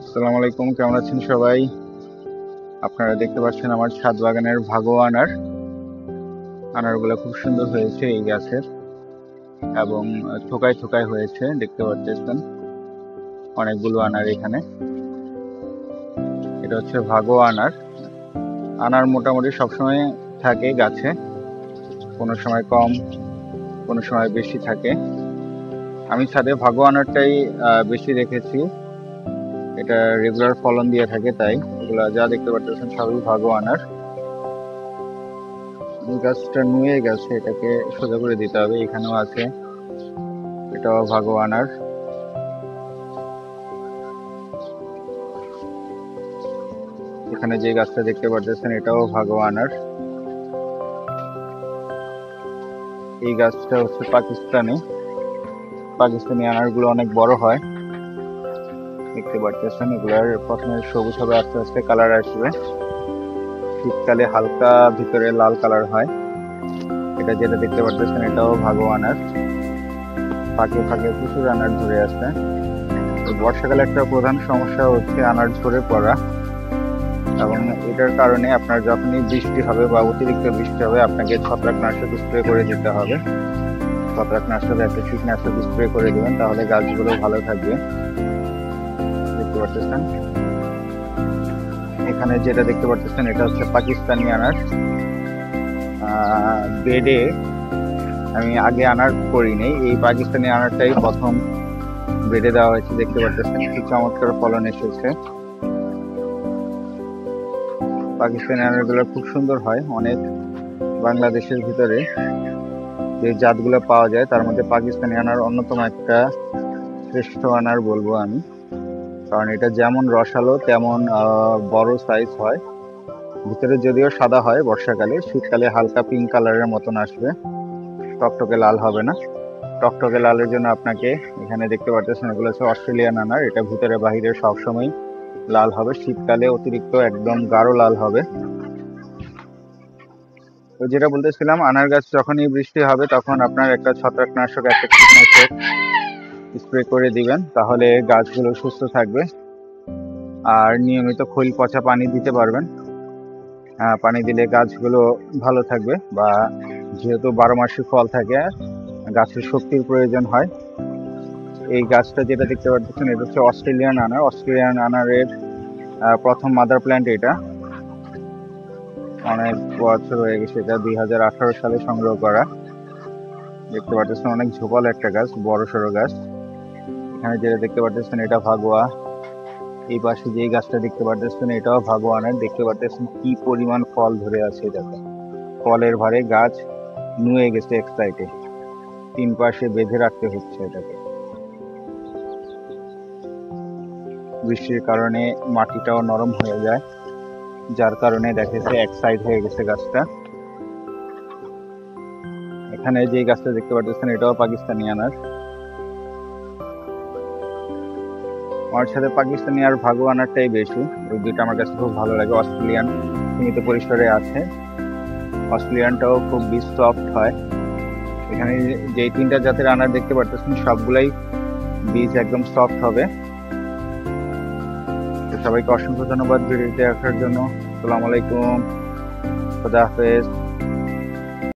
আসসালামু আলাইকুম, কেমন আছেন সবাই? আপনারা দেখতে পাচ্ছেন আমার ছাদ বাগানের ভাগো আনারগুলো খুব সুন্দর হয়েছে এই গাছের, এবং থোকায় থোকায় হয়েছে দেখতে পাচ্ছেন অনেকগুলো আনার এখানে। এটা হচ্ছে ভাগো আনার। আনার মোটামুটি সবসময় থাকে গাছে, কোনো সময় কম, কোনো সময় বেশি থাকে। আমি ছাদে ভাগো আনারটাই বেশি রেখেছি, এটা রেগুলার ফলন দিয়ে থাকে, তাই এগুলা যা দেখতে পাচ্ছেন সবই ভাগো আনার। এই গাছটা নুয়ে গেছে, এটাকে সোজা করে দিতে হবে। এখানেও আছে, এটাও ভাগো আনার। এখানে যে গাছটা দেখতে পাচ্ছেন এটাও ভাগো আনার। এই গাছটা হচ্ছে পাকিস্তানি আনারগুলো অনেক বড় হয়, দেখতে পাচ্ছেন। এগুলার প্রথমে সবুজ হবে, আস্তে আস্তে কালার আসবে, শীতকালে হালকা ভিতরে লাল কালার হয়। এটা যেটা দেখতে পাচ্ছেন এটাও ভাগো আনার। ফাঁকে ফাঁকে প্রচুর আনার ধরে আছে। বর্ষাকালে একটা প্রধান সমস্যা হচ্ছে আনার ঝরে পড়া, এবং এটার কারণে আপনার যখনই বৃষ্টি হবে বা অতিরিক্ত বৃষ্টি হবে আপনাকে ছত্রাকনাশক স্প্রে করে দিতে হবে। ছত্রাকনাশক একটা কীটনাশক স্প্রে করে দেবেন, তাহলে গাছগুলো ভালো থাকবে। দেখতে পাচ্ছেন এখানে যেটা দেখতে পাচ্ছেন এটা হচ্ছে পাকিস্তানি আনার। বেডে আমি আগে আনার করিনি, এই পাকিস্তানি আনারটাই প্রথম বেডে দেওয়া হয়েছে। দেখতে পাচ্ছেন কি চমৎকার ফলন এসেছে। পাকিস্তানি আনারগুলো খুব সুন্দর হয়। অনেক বাংলাদেশের ভিতরে যে জাতগুলো পাওয়া যায় তার মধ্যে পাকিস্তানি আনার অন্যতম একটা শ্রেষ্ঠ আনার বলবো আমি, কারণ এটা যেমন রসালো তেমন বড় সাইজ হয়। ভিতরে যদিও সাদা হয় বর্ষাকালে, শীতকালে হালকা পিঙ্ক কালারের মতন আসবে, টকটকে লাল হবে না। টকটকে লালের জন্য আপনাকে এখানে দেখতে পাচ্ছেন এগুলো হচ্ছে অস্ট্রেলিয়ান আনার। এটা ভিতরে বাহিরে সবসময় লাল হবে, শীতকালে অতিরিক্ত একদম গাঢ় লাল হবে। তো যেটা বলতেছিলাম, আনার গাছ যখনই বৃষ্টি হবে তখন আপনার একটা ছত্রাকনাশক একটা কীটনাশক স্প্রে করে দিবেন, তাহলে গাছগুলো সুস্থ থাকবে। আর নিয়মিত খৈল পচা পানি দিতে পারবেন, পানি দিলে গাছগুলো ভালো থাকবে। বা যেহেতু 12 মাসই ফল থাকে, গাছের শক্তির প্রয়োজন হয়। এই গাছটা যেটা দেখতে পাচ্ছেন এটা হচ্ছে অস্ট্রেলিয়ান আনার। অস্ট্রেলিয়ান আনারের প্রথম মাদার প্ল্যান্ট এটা, অনেক বছর হয়ে গেছে, এটা 2018 সালে সংগ্রহ করা। দেখতে পাচ্ছেন অনেক ঝোপাল একটা গাছ, বড় সড়ো গাছ। এখানে যেটা দেখতে পাচ্ছেন এটা ভাগোয়া। এই পাশে যে গাছটা দেখতে পাচ্ছেন এটাও ভাগো আনার। দেখতে পাচ্ছেন কি পরিমাণ ফল ধরে আছে, দেখো ফলের ভারে গাছ নুয়ে গেছে এক সাইডে, 3 পাশে বেঁধে রাখতে হচ্ছে এটাকে। বৃষ্টির কারণে মাটিটাও নরম হয়ে যায়, যার কারণে দেখেছে এক সাইড হয়ে গেছে গাছটা। এখানে যে গাছটা দেখতে পাচ্ছেন এটাও পাকিস্তানি আনার। আমার সাথে পাকিস্তানি আর ভাগো আনারটাই বেশি, ওই দুইটা আমার কাছে খুব ভালো লাগে। অস্ট্রেলিয়ান সীমিত পরিসরে আছে, অস্ট্রেলিয়ানটাও খুব বীজ সফট হয়। এখানে যে 3টা জাতের আনার দেখতে পাচ্ছেন সবগুলাই বীজ একদম সফট হবে। সবাইকে অসংখ্য ধন্যবাদ ভিডিওটি দেখার জন্য। আসসালামু আলাইকুম, খোদা হাফেজ।